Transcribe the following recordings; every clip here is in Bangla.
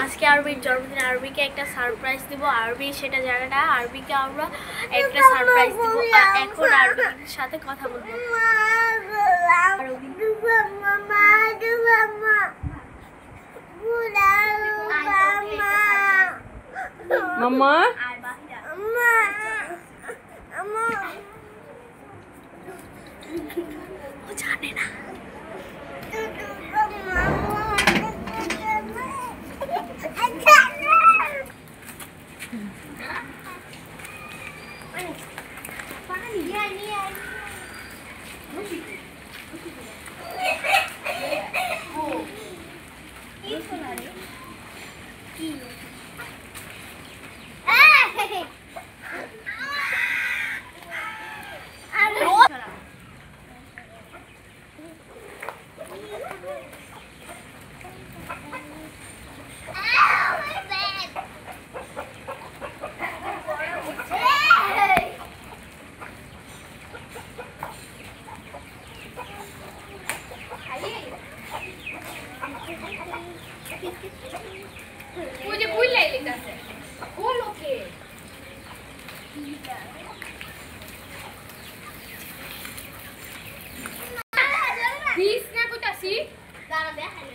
আজকে আরবির জন্মদিন, আরবিকে একটা সারপ্রাইজ দিব। আরবি সেটা জানে না, আরবিকে আমরা একটা সারপ্রাইজ দিব। এখন আরবির সাথে কথা বলবো। মামা ও জানে না।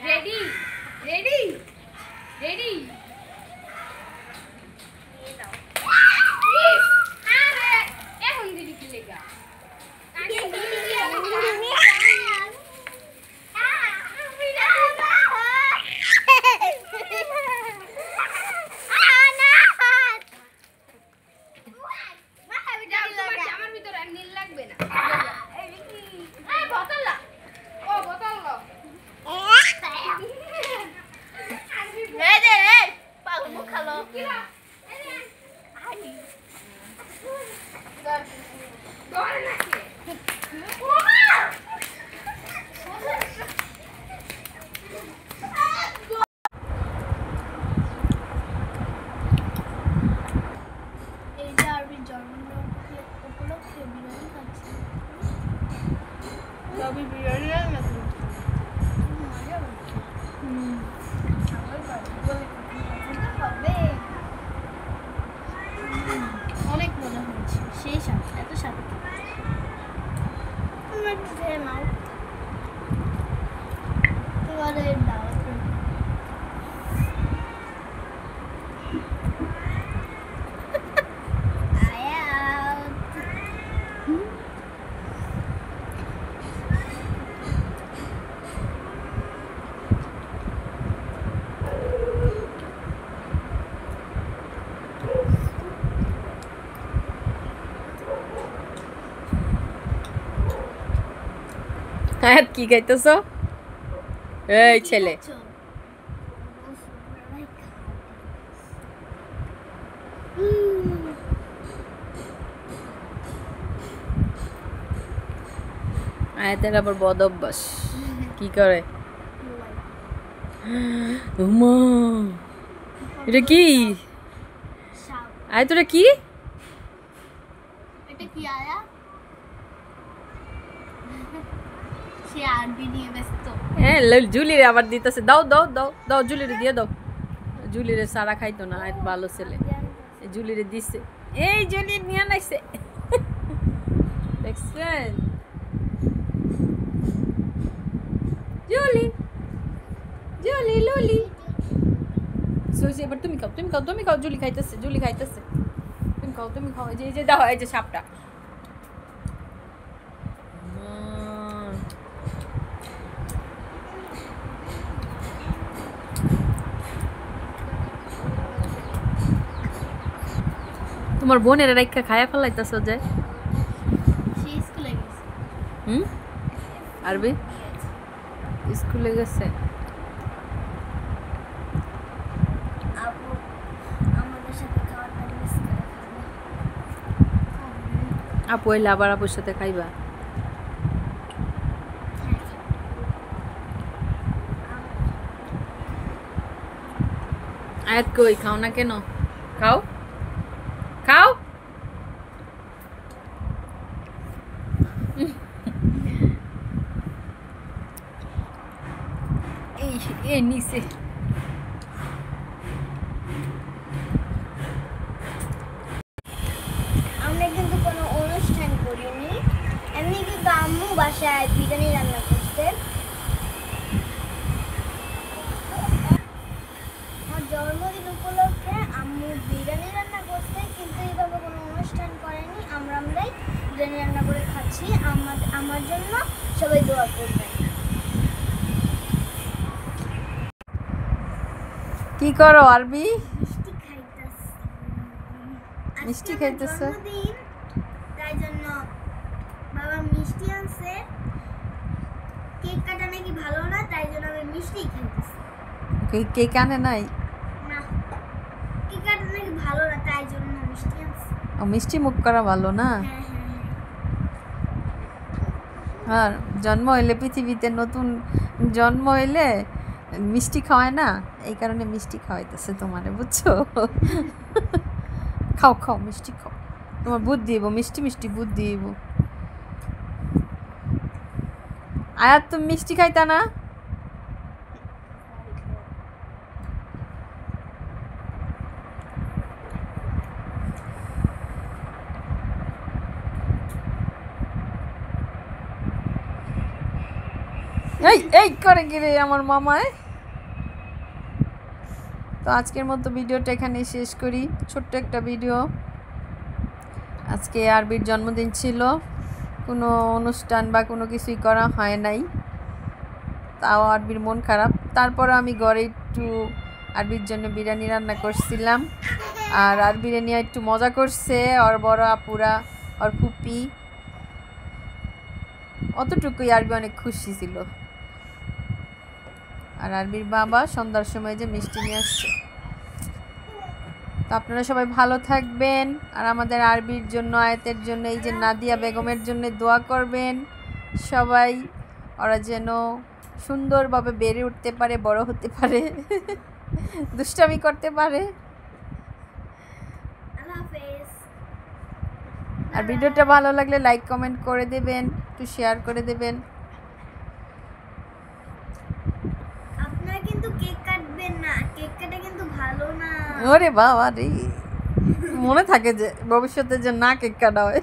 রেডি রেডি রেডি এখন দিদি কি লেগা আমার ভিতরে নীল লাগবে না বোতল ও বোতল অনেক মজা হয়েছে, সেই স্বাদ, এত স্বাদ। এবারে দাওয়াত আয়াত কি খাইতেছো? এই ছেলে আয়াতের আবার বদ অভ্যাস। কি করে? উমা এটা কি? আয়াত এটা কি? এটা কি আয়া? সে আরবি নিয়ে ব্যস্ত। হ্যাঁ জুলিরে আবার দিতেছে। দাও দাও দাও দাও জুলিরে দিয়ে দাও। জুলিরে সারা খাইতো না, আয়াত ভালো ছেলে। জুলিরে দিছে, এই জুলি নিয়ে নাইছে। দেখছেন জুলি জুলি লুলি সইছে। এবার তুমি খাও, তুমি খাও, তুমি খাও। জুলি খাইতেছে, জুলি খাইতেছে। তুমি খাও, তুমি খাও। এই যে দাও, এই যে সাপটা। তোমার বোনের রাইখা খায়া ফেলাইতেছ যে। আরবি স্কুলে গেছে। আপু এলে আবার আপুর সাথে খাইবা। আয়াত কই? খাও না কেন? খাও খাও। এই নিচে বাসায় বিরিয়ানি রান্না করছে। আমার জন্মদিন উপলক্ষে আম্মু বিরিয়ানি রান্না করছে, কিন্তু এইভাবে কোনো অনুষ্ঠান করেনি। আমরাই বিরিয়ানি রান্না করে খাচ্ছি। আমার জন্য সবাই দোয়া করবেন। কি করো আরবি? মিষ্টি খাইতেছে। মিষ্টি খাইতেছে? জন্মদিন, তাই জন্য বাবা মিষ্টি আনছে। কেক কাটা নাকি ভালো না, তাই জন্য আমি মিষ্টি খাইতেছি। কেক আনে নাই? না, কেক কাটা নাকি ভালো না, তাই জন্য মিষ্টি আনছে। ও মিষ্টি মুখ করা ভালো না? হ্যাঁ হ্যাঁ আর হ্যাঁ। জন্ম হইলে পৃথিবীতে নতুন জন্ম হইলে মিষ্টি খাওয়ায় না, এই কারণে মিষ্টি খাওয়াইতেছে তোমারে, বুঝছো? খাও খাও মিষ্টি খাও, তোমার বুদ্ধি দিব, মিষ্টি মিষ্টি বুদ্ধি দিব। আয়াত তুমি মিষ্টি খাইতা না? এই এই করে গিরে আমার মামায়। তো আজকের মতো ভিডিওটা এখানে শেষ করি, ছোট্ট একটা ভিডিও। আজকে আরবির জন্মদিন ছিল, কোনো অনুষ্ঠান বা কোনো কিছুই করা হয় নাই, তাও আরবির মন খারাপ। তারপর আমি ঘরে একটু আরবির জন্য বিরিয়ানি রান্না করছিলাম, আর আরবির নিয়ে একটু মজা করছে ওর বড় আপুরা, ওর ফুপি, অতটুকুই। আরবি অনেক খুশি ছিল। আর আরবির বাবা সন্ধ্যার সময় যে মিষ্টি নিয়ে আসছে। তো আপনারা সবাই ভালো থাকবেন, আর আমাদের আরবির জন্য, আয়াতের জন্য, এই যে নাদিয়া বেগমের জন্য দোয়া করবেন সবাই, ওরা যেন সুন্দরভাবে বেড়ে উঠতে পারে, বড় হতে পারে, দুষ্টামি করতে পারে। আল্লাহ হাফেজ। আর ভিডিওটা ভালো লাগলে লাইক কমেন্ট করে দেবেন, একটু শেয়ার করে দেবেন। আপনারা কিন্তু কেক কাটবেন না, কেক কাটা কিন্তু ভালো না। ওরে বাবা রে, মনে থাকে যে ভবিষ্যতে যে না কেক কাটা হয়।